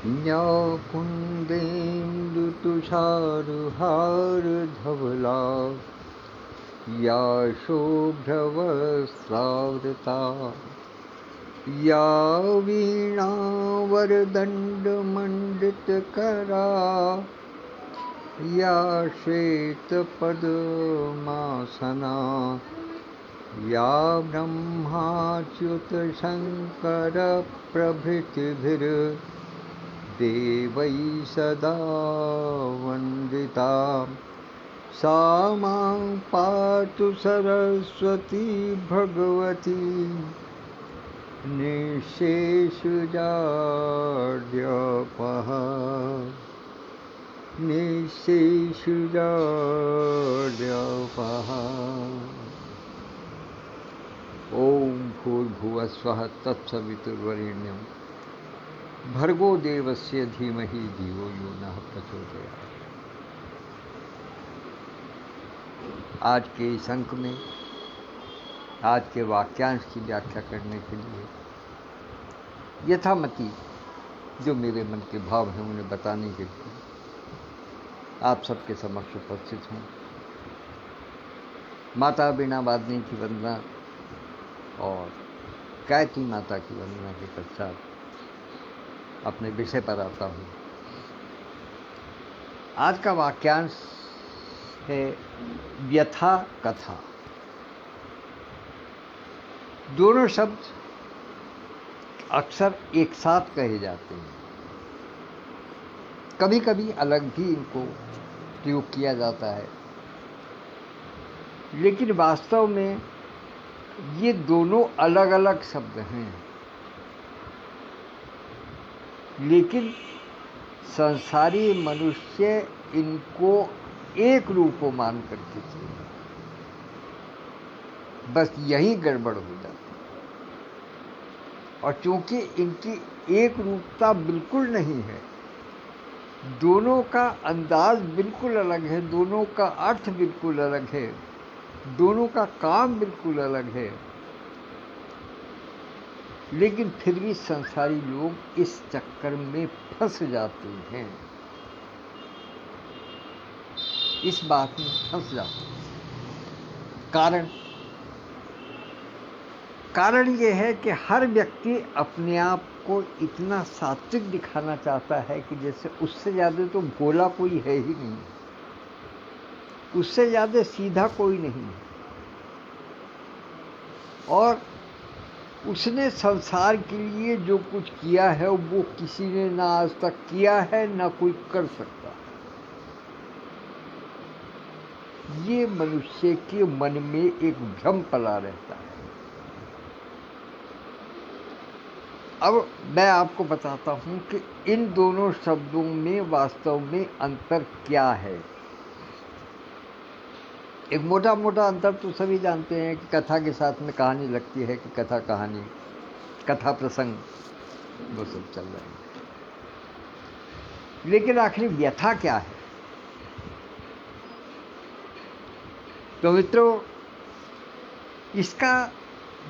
या कुन्देन्दुतुषारहारधवला या शुभ्रवस्त्रावृता या वीणावरदण्डमण्डितकरा या श्वेतपद्मासना या ब्रह्माच्युतशङ्करप्रभृतिभिर्देवैः सदा वन्दिता सा मां पातु सरस्वती भगवती निःशेषजाड्यपः निःशेषजाड्यपः। ओम भूर्भुवः स्वः तत्सवितुर्वरेण्यं भर्गो देवस्य धीमहि धियो यो नः प्रचोदयात्। आज के इस अंक में आज के वाक्यांश की व्याख्या करने के लिए यथामति जो मेरे मन के भाव हैं उन्हें बताने के लिए आप सबके समक्ष उपस्थित हूँ। माता बीणा वादनी की वंदना और गायत्री माता की वंदना के पश्चात अपने विषय पर आता हूँ। आज का वाक्यांश है व्यथा कथा। दोनों शब्द अक्सर एक साथ कहे जाते हैं, कभी कभी अलग भी इनको प्रयोग किया जाता है, लेकिन वास्तव में ये दोनों अलग अलग शब्द हैं। लेकिन संसारी मनुष्य इनको एक रूप को मान करके चले, बस यही गड़बड़ हो जाती है। और चूंकि इनकी एक रूपता बिल्कुल नहीं है, दोनों का अंदाज बिल्कुल अलग है, दोनों का अर्थ बिल्कुल अलग है, दोनों का काम बिल्कुल अलग है, लेकिन फिर भी संसारी लोग इस चक्कर में फंस जाते हैं, इस बात में फंस जाते हैं। कारण यह है कि हर व्यक्ति अपने आप को इतना सात्विक दिखाना चाहता है कि जैसे उससे ज़्यादा तो भोला कोई है ही नहीं, उससे ज़्यादा सीधा कोई नहीं है। और उसने संसार के लिए जो कुछ किया है वो किसी ने ना आज तक किया है, ना कोई कर सकता। ये मनुष्य के मन में एक भ्रम पला रहता है। अब मैं आपको बताता हूं कि इन दोनों शब्दों में वास्तव में अंतर क्या है। एक मोटा मोटा अंतर तो सभी जानते हैं कि कथा के साथ में कहानी लगती है, कि कथा कहानी, कथा प्रसंग वो सब चल रहे हैं। लेकिन आखिर व्यथा क्या है? तो मित्रों, इसका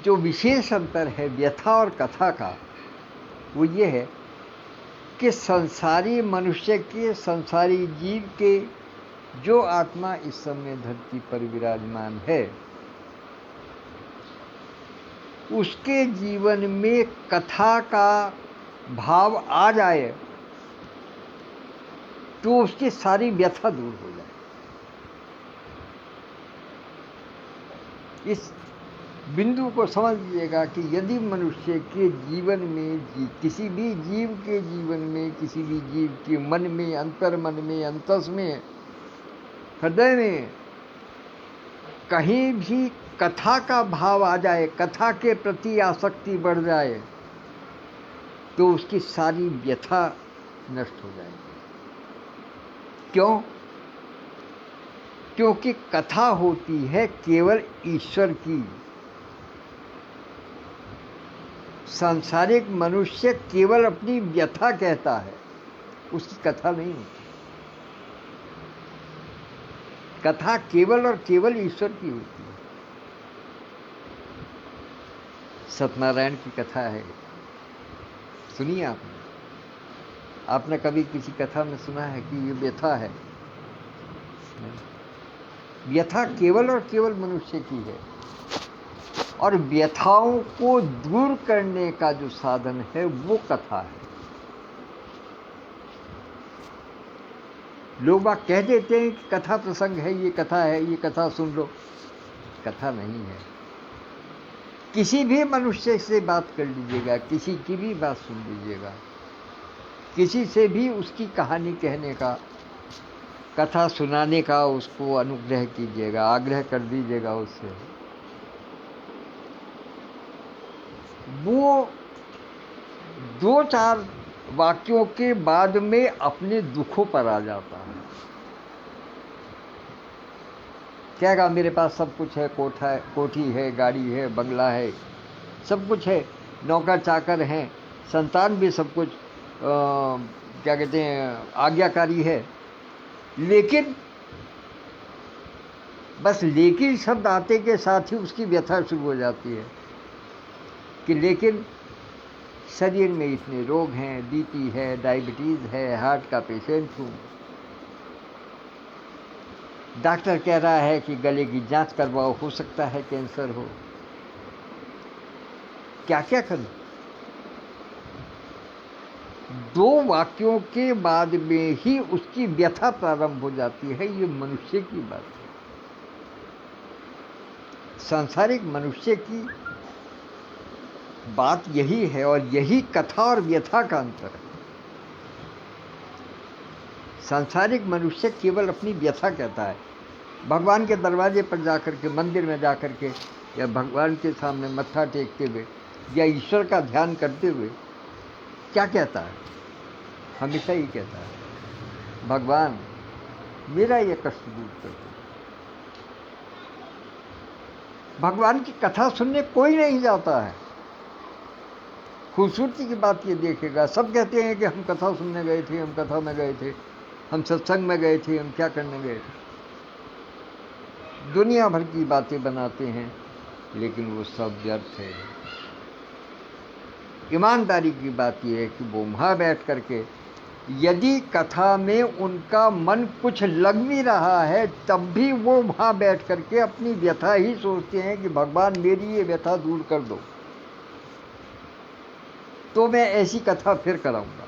जो विशेष अंतर है व्यथा और कथा का, वो ये है कि संसारी मनुष्य के, संसारी जीव के जो आत्मा इस समय धरती पर विराजमान है, उसके जीवन में कथा का भाव आ जाए तो उसकी सारी व्यथा दूर हो जाए। इस बिंदु को समझ लीजिएगा कि यदि मनुष्य के जीवन में, किसी भी जीव के जीवन में, किसी भी जीव के मन में, अंतर मन में, अंतस में, हृदय में कहीं भी कथा का भाव आ जाए, कथा के प्रति आसक्ति बढ़ जाए, तो उसकी सारी व्यथा नष्ट हो जाएगी। क्यों? क्योंकि कथा होती है केवल ईश्वर की। सांसारिक मनुष्य केवल अपनी व्यथा कहता है, उसकी कथा नहीं होती। कथा केवल और केवल ईश्वर की होती है। सत्यनारायण की कथा है, सुनिए आपने। आपने कभी किसी कथा में सुना है कि ये व्यथा है? व्यथा केवल और केवल मनुष्य की है, और व्यथाओं को दूर करने का जो साधन है वो कथा है। लोग बात कह देते हैं कि कथा प्रसंग है, ये कथा है, ये कथा सुन लो। कथा नहीं है। किसी भी मनुष्य से बात कर लीजिएगा, किसी की भी बात सुन लीजिएगा, किसी से भी उसकी कहानी कहने का, कथा सुनाने का उसको अनुग्रह कीजिएगा, आग्रह कर दीजिएगा उससे, वो 2-4 वाक्यों के बाद में अपने दुखों पर आ जाता है। कहेगा मेरे पास सब कुछ है, कोठी है, गाड़ी है, बंगला है, सब कुछ है, नौकर चाकर हैं, संतान भी सब कुछ क्या कहते हैं आज्ञाकारी है, लेकिन बस लेकिन शब्द आते के साथ ही उसकी व्यथा शुरू हो जाती है कि लेकिन शरीर में इतने रोग हैं, बीपी है, डायबिटीज़ है, हार्ट का पेशेंट हूँ, डॉक्टर कह रहा है कि गले की जांच करवाओ, हो सकता है कैंसर हो, क्या क्या करूं। 2 वाक्यों के बाद में ही उसकी व्यथा प्रारंभ हो जाती है। ये मनुष्य की बात है। सांसारिक मनुष्य की बात यही है, और यही कथा और व्यथा का अंतर है। सांसारिक मनुष्य केवल अपनी व्यथा कहता है। भगवान के दरवाजे पर जाकर के, मंदिर में जाकर के, या भगवान के सामने मत्था टेकते हुए, या ईश्वर का ध्यान करते हुए क्या कहता है? हमेशा ही कहता है, भगवान मेरा ये कष्ट दूर कर दो। भगवान की कथा सुनने कोई नहीं जाता है। खूबसूरती की बात ये देखेगा, सब कहते हैं कि हम कथा सुनने गए थे, हम कथा में गए थे, हम सत्संग में गए थे, हम क्या करने गए थे। दुनिया भर की बातें बनाते हैं, लेकिन वो सब व्यर्थ है। ईमानदारी की बात यह है कि वो वहाँ बैठ करके, यदि कथा में उनका मन कुछ लग भी रहा है, तब भी वो वहाँ बैठ करके अपनी व्यथा ही सोचते हैं कि भगवान मेरी ये व्यथा दूर कर दो, तो मैं ऐसी कथा फिर कराऊंगा,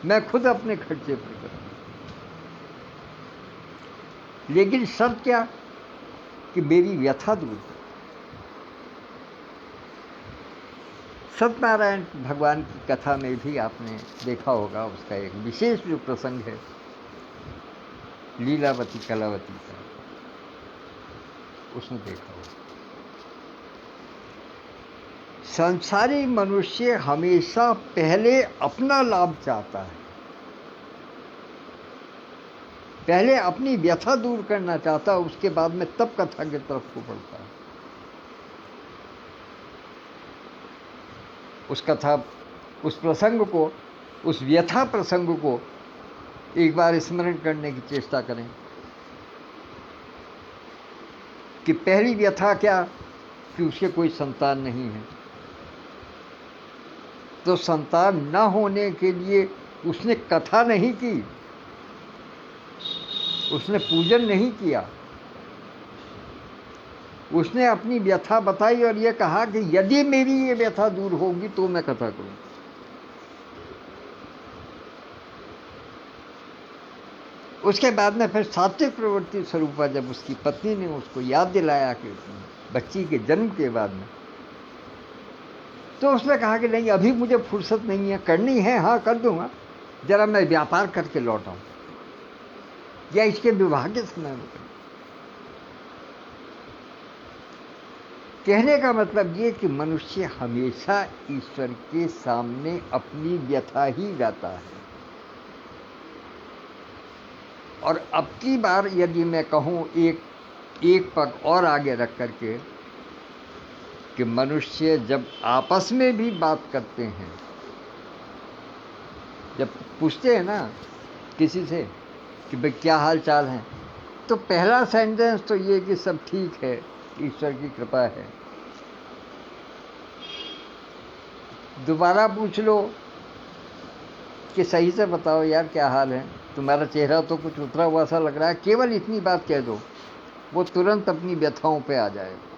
मैं खुद अपने खर्चे पर करूंगा। लेकिन शर्त क्या कि मेरी व्यथा दूर कर। सत्यनारायण भगवान की कथा में भी आपने देखा होगा, उसका एक विशेष जो प्रसंग है लीलावती कलावती का, उसने देखा होगा। संसारी मनुष्य हमेशा पहले अपना लाभ चाहता है, पहले अपनी व्यथा दूर करना चाहता है, उसके बाद में तब कथा की तरफ को बढ़ता है। उस कथा, उस प्रसंग को, उस व्यथा प्रसंग को एक बार स्मरण करने की चेष्टा करें कि पहली व्यथा क्या कि उसके कोई संतान नहीं है। तो संतान न होने के लिए उसने कथा नहीं की, उसने पूजन नहीं किया, उसने अपनी व्यथा बताई और ये कहा कि यदि मेरी ये व्यथा दूर होगी तो मैं कथा करूं। उसके बाद में फिर सात्विक प्रवृत्ति स्वरूपा जब उसकी पत्नी ने उसको याद दिलाया कि बच्ची के जन्म के बाद में, तो उसने कहा कि नहीं अभी मुझे फुर्सत नहीं है, करनी है हाँ कर दूंगा, जरा मैं व्यापार करके लौट आऊं, या इसके विवाह के समय में। कहने का मतलब ये कि मनुष्य हमेशा ईश्वर के सामने अपनी व्यथा ही गाता है। और अब की बार यदि मैं कहूँ एक पग और आगे रख करके कि मनुष्य जब आपस में भी बात करते हैं, जब पूछते हैं ना किसी से कि भाई क्या हाल चाल है, तो पहला सेंटेंस तो ये कि सब ठीक है, ईश्वर की कृपा है। दोबारा पूछ लो कि सही से बताओ यार क्या हाल है, तुम्हारा चेहरा तो कुछ उतरा हुआ सा लग रहा है, केवल इतनी बात कह दो, वो तुरंत अपनी व्यथाओं पे आ जाएगा।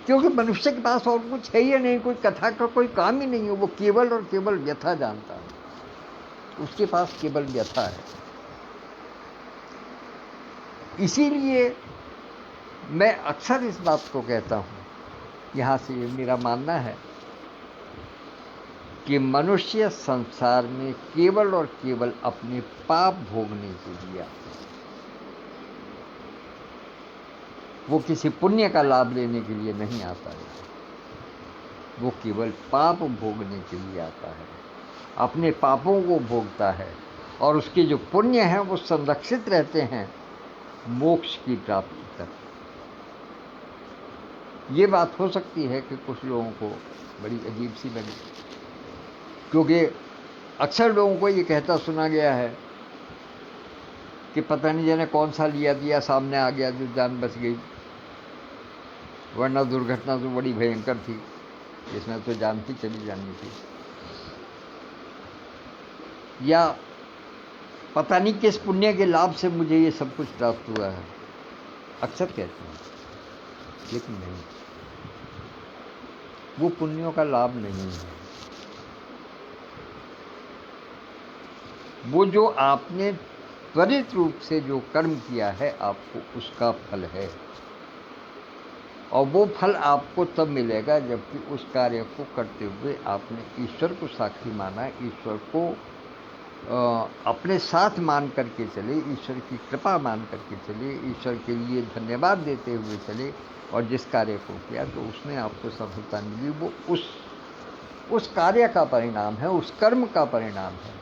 क्योंकि मनुष्य के पास और कुछ है ही नहीं, कोई कथा का कोई काम ही नहीं है, वो केवल और केवल व्यथा जानता है, उसके पास केवल व्यथा है। इसीलिए मैं अक्सर इस बात को कहता हूं, यहां से मेरा मानना है कि मनुष्य संसार में केवल और केवल अपने पाप भोगने के लिए आता है, वो किसी पुण्य का लाभ लेने के लिए नहीं आता है, वो केवल पाप भोगने के लिए आता है, अपने पापों को भोगता है और उसके जो पुण्य हैं वो संरक्षित रहते हैं मोक्ष की प्राप्ति तक। ये बात हो सकती है कि कुछ लोगों को बड़ी अजीब सी लगे, क्योंकि अक्सर लोगों को ये कहता सुना गया है कि पता नहीं जाने कौन सा लिया दिया सामने आ गया जो जान बच गई, वरना दुर्घटना तो बड़ी भयंकर थी, इसमें तो जान ही चली जानी थी। या पता नहीं किस पुण्य के लाभ से मुझे ये सब कुछ प्राप्त हुआ है, अक्सर कहते हैं, लेकिन नहीं, वो पुण्यों का लाभ नहीं है। वो जो आपने त्वरित रूप से जो कर्म किया है आपको उसका फल है, और वो फल आपको तब मिलेगा जबकि उस कार्य को करते हुए आपने ईश्वर को साक्षी माना, ईश्वर को अपने साथ मान करके चले, ईश्वर की कृपा मान करके चले, ईश्वर के लिए धन्यवाद देते हुए चले, और जिस कार्य को किया तो उसमें आपको सफलता मिली, वो उस कार्य का परिणाम है, उस कर्म का परिणाम है,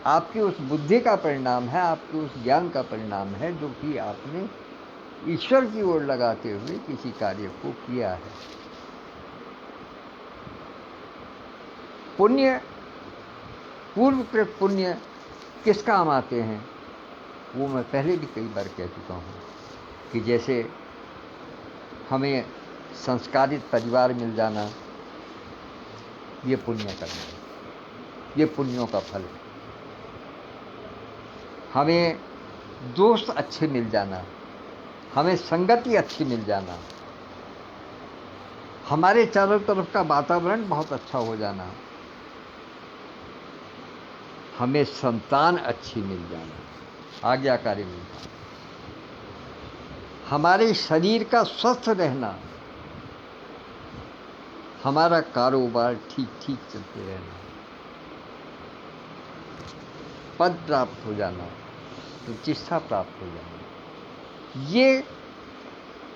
आपकी उस बुद्धि का परिणाम है, आपके उस ज्ञान का परिणाम है जो कि आपने ईश्वर की ओर लगाते हुए किसी कार्य को किया है। पुण्य, पूर्वकृत पुण्य किस काम आते हैं, वो मैं पहले भी कई बार कह चुका हूँ कि जैसे हमें संस्कारित परिवार मिल जाना, ये पुण्य करना, ये पुण्यों का फल है। हमें दोस्त अच्छे मिल जाना, हमें संगति अच्छी मिल जाना, हमारे चारों तरफ का वातावरण बहुत अच्छा हो जाना, हमें संतान अच्छी मिल जाना, आज्ञाकारी मिल जाना, हमारे शरीर का स्वस्थ रहना, हमारा कारोबार ठीक ठीक चलते रहना, पद प्राप्त हो जाना, प्रतिष्ठा प्राप्त हो जाना, ये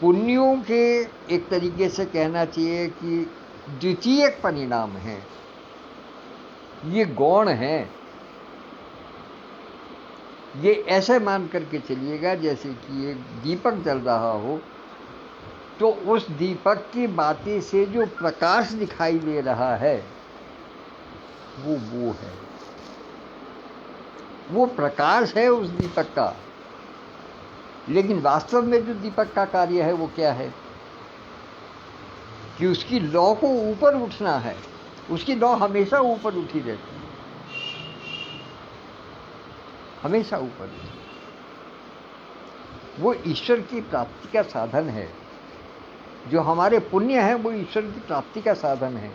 पुण्यों के एक तरीके से कहना चाहिए कि द्वितीय परिणाम है, ये गौण है। ये ऐसे मान करके चलिएगा जैसे कि एक दीपक जल रहा हो, तो उस दीपक की बाती से जो प्रकाश दिखाई दे रहा है वो है, वो प्रकाश है उस दीपक का। लेकिन वास्तव में जो दीपक का कार्य है वो क्या है कि उसकी लौ को ऊपर उठना है, उसकी लौ हमेशा ऊपर उठी रहती है, हमेशा ऊपर उठी। वो ईश्वर की प्राप्ति का साधन है, जो हमारे पुण्य है वो ईश्वर की प्राप्ति का साधन है।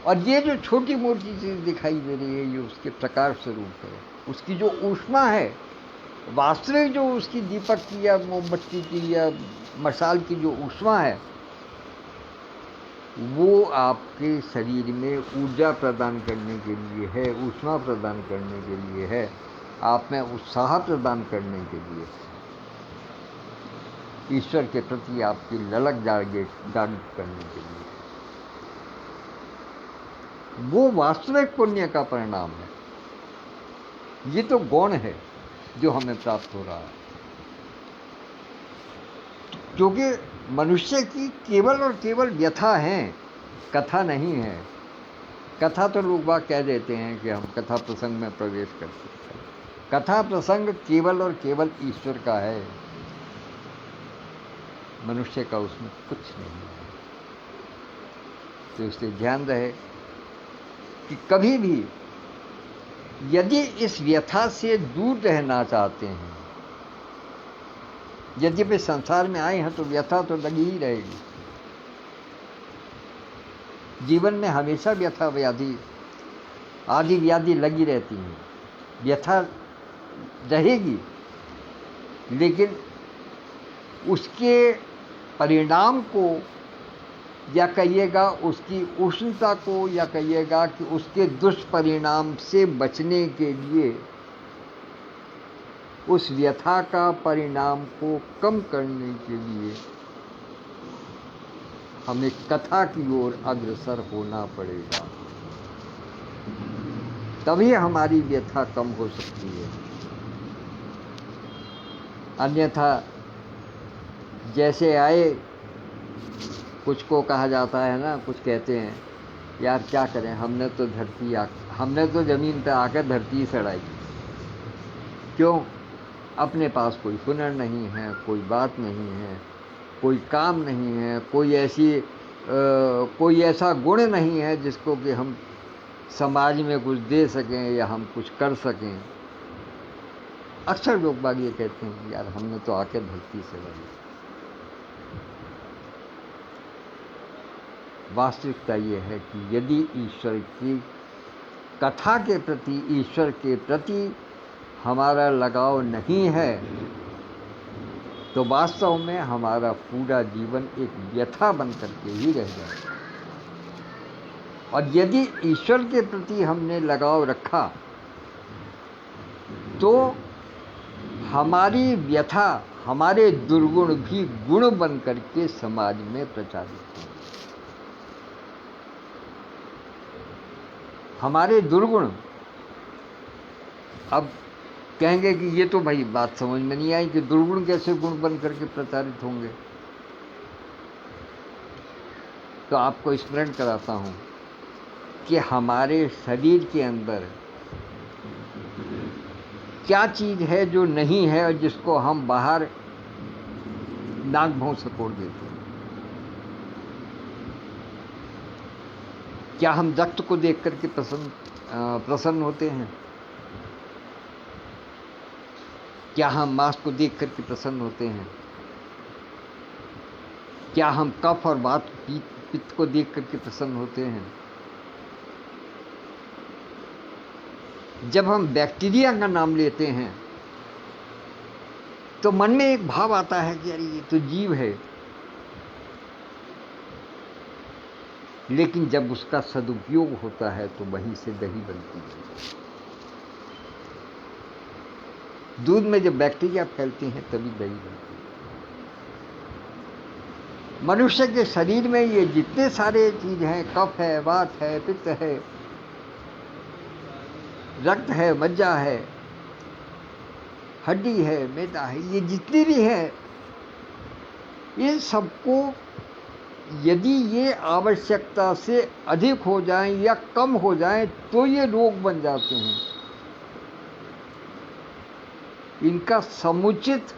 और ये जो छोटी मोटी चीज दिखाई दे रही है ये उसके प्रकाश स्वरूप है, उसकी जो ऊष्मा है, वास्तविक जो उसकी दीपक की या मोमबत्ती की या मशाल की जो ऊष्मा है वो आपके शरीर में ऊर्जा प्रदान करने के लिए है, ऊष्मा प्रदान करने के लिए है, आप में उत्साह प्रदान करने के लिए, ईश्वर के प्रति आपकी ललक जागृत करने के लिए। वो वास्तविक पुण्य का परिणाम है। ये तो गौण है जो हमें प्राप्त हो रहा है, क्योंकि मनुष्य की केवल और केवल व्यथा है, कथा नहीं है। कथा तो लोग बाग कह देते हैं कि हम कथा प्रसंग में प्रवेश करते हैं, कथा प्रसंग केवल और केवल ईश्वर का है, मनुष्य का उसमें कुछ नहीं है। तो इसलिए ध्यान रहे कि कभी भी यदि इस व्यथा से दूर रहना चाहते हैं, यद्यपि संसार में आए हैं तो व्यथा तो लगी ही रहेगी। जीवन में हमेशा व्यथा व्याधि आदि व्याधि लगी रहती हैं, व्यथा रहेगी, लेकिन उसके परिणाम को या कहिएगा उसकी उष्णता को या कहिएगा कि उसके दुष्परिणाम से बचने के लिए, उस व्यथा का परिणाम को कम करने के लिए हमें कथा की ओर अग्रसर होना पड़ेगा, तभी हमारी व्यथा कम हो सकती है। अन्यथा जैसे आए, कुछ को कहा जाता है ना, कुछ कहते हैं यार क्या करें, हमने तो ज़मीन पे आकर धरती ही सड़ाई। क्यों? अपने पास कोई हुनर नहीं है, कोई बात नहीं है, कोई काम नहीं है, कोई ऐसा गुण नहीं है जिसको कि हम समाज में कुछ दे सकें या हम कुछ कर सकें। अक्सर लोग बाग ये कहते हैं यार हमने तो आकर धरती से लड़ी। वास्तविकता ये है कि यदि ईश्वर की कथा के प्रति, ईश्वर के प्रति हमारा लगाव नहीं है तो वास्तव में हमारा पूरा जीवन एक व्यथा बन करके ही रह जाएगा। और यदि ईश्वर के प्रति हमने लगाव रखा तो हमारी व्यथा, हमारे दुर्गुण भी गुण बन करके समाज में प्रचारित होंगे। हमारे दुर्गुण, अब कहेंगे कि ये तो भाई बात समझ में नहीं आई कि दुर्गुण कैसे गुण बन करके प्रचारित होंगे। तो आपको स्मरण कराता हूं कि हमारे शरीर के अंदर क्या चीज है जो नहीं है और जिसको हम बाहर नाक भौं से कोड़ देते हैं। क्या हम रक्त को देख करके प्रसन्न होते हैं? क्या हम मांस को देख करके प्रसन्न होते हैं? क्या हम कफ और वात पित्त को देख करके प्रसन्न होते हैं? जब हम बैक्टीरिया का नाम लेते हैं तो मन में एक भाव आता है कि अरे ये तो जीव है, लेकिन जब उसका सदुपयोग होता है तो वहीं से दही बनती है। दूध में जब बैक्टीरिया फैलती हैं तभी दही बनती है। मनुष्य के शरीर में ये जितने सारे चीज हैं, कफ है, वात है, पित्त है, रक्त है, मज्जा है, हड्डी है, मैदा है, ये जितनी भी है, इन सबको यदि ये आवश्यकता से अधिक हो जाएं या कम हो जाएं तो ये रोग बन जाते हैं। इनका समुचित,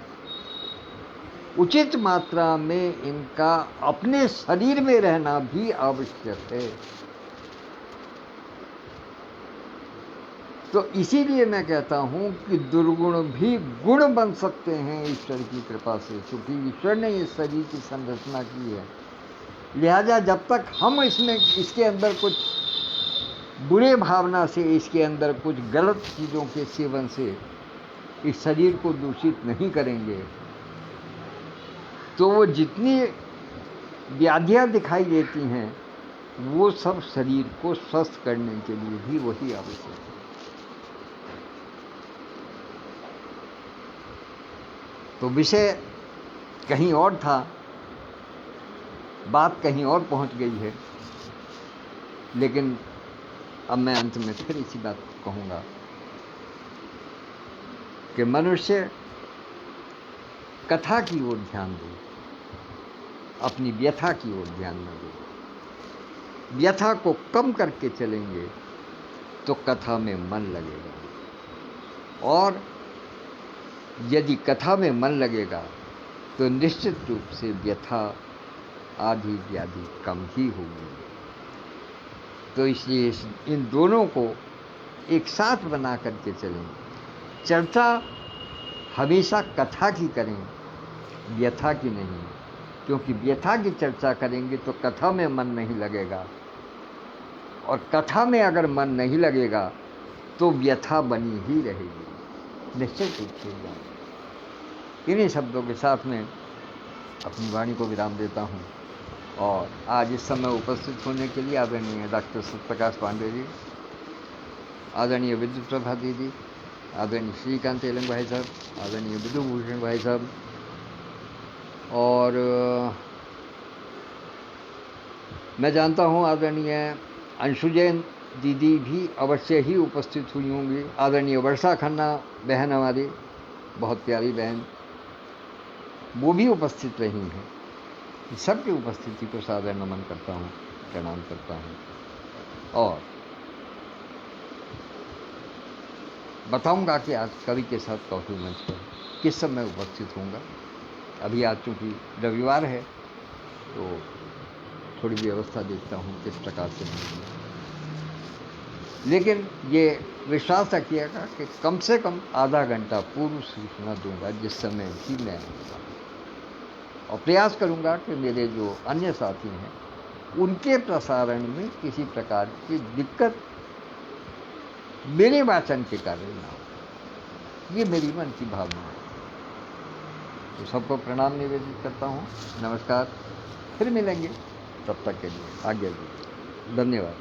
उचित मात्रा में इनका अपने शरीर में रहना भी आवश्यक है। तो इसीलिए मैं कहता हूं कि दुर्गुण भी गुण बन सकते हैं ईश्वर की कृपा से, क्योंकि ईश्वर ने इस शरीर की संरचना की है। लिहाजा जब तक हम इसके अंदर कुछ बुरे भावना से, इसके अंदर कुछ गलत चीज़ों के सेवन से इस शरीर को दूषित नहीं करेंगे तो वो जितनी व्याधियां दिखाई देती हैं वो सब शरीर को स्वस्थ करने के लिए भी वही आवश्यक है। तो विषय कहीं और था, बात कहीं और पहुंच गई है, लेकिन अब मैं अंत में फिर इसी बात कहूंगा कि मनुष्य कथा की ओर ध्यान दे, अपनी व्यथा की ओर ध्यान न दे। व्यथा को कम करके चलेंगे तो कथा में मन लगेगा, और यदि कथा में मन लगेगा तो निश्चित रूप से व्यथा आदि व्याधि कम ही होगी। तो इसलिए इन दोनों को एक साथ बना करके चलें। चर्चा हमेशा कथा की करें, व्यथा की नहीं, क्योंकि व्यथा की चर्चा करेंगे तो कथा में मन नहीं लगेगा, और कथा में अगर मन नहीं लगेगा तो व्यथा बनी ही रहेगी, निश्चित रूप से। इन्हीं शब्दों के साथ में अपनी वाणी को विराम देता हूँ, और आज इस समय उपस्थित होने के लिए आदरणीय डॉक्टर सत्यप्रकाश पांडे जी, आदरणीय विद्युत प्रभा दीदी, आदरणीय श्रीकांत तेलंग भाई साहब, आदरणीय विदुभूषण भाई साहब, और मैं जानता हूँ आदरणीय अंशुजैन दीदी भी अवश्य ही उपस्थित हुई होंगी। आदरणीय वर्षा खन्ना बहन, हमारी बहुत प्यारी बहन, वो भी उपस्थित रही हैं। सबकी उपस्थिति को सादर नमन करता हूँ, प्रणाम करता हूँ, और बताऊंगा कि आज कवि के साथ कॉफी मंच पर किस समय उपस्थित होऊंगा। अभी आज चूँकि रविवार है तो थोड़ी व्यवस्था देखता हूँ किस प्रकार से होगी, लेकिन ये विश्वास रखिएगा कि कम से कम आधा घंटा पूर्व सूचना दूंगा जिस समय भी मैं आऊँगा, और प्रयास करूंगा कि मेरे जो अन्य साथी हैं उनके प्रसारण में किसी प्रकार की दिक्कत मेरे वाचन के कारण ना हो। ये मेरी मन की भावना है। तो सबको प्रणाम निवेदित करता हूँ। नमस्कार, फिर मिलेंगे, तब तक के लिए आज्ञा दीजिए। धन्यवाद।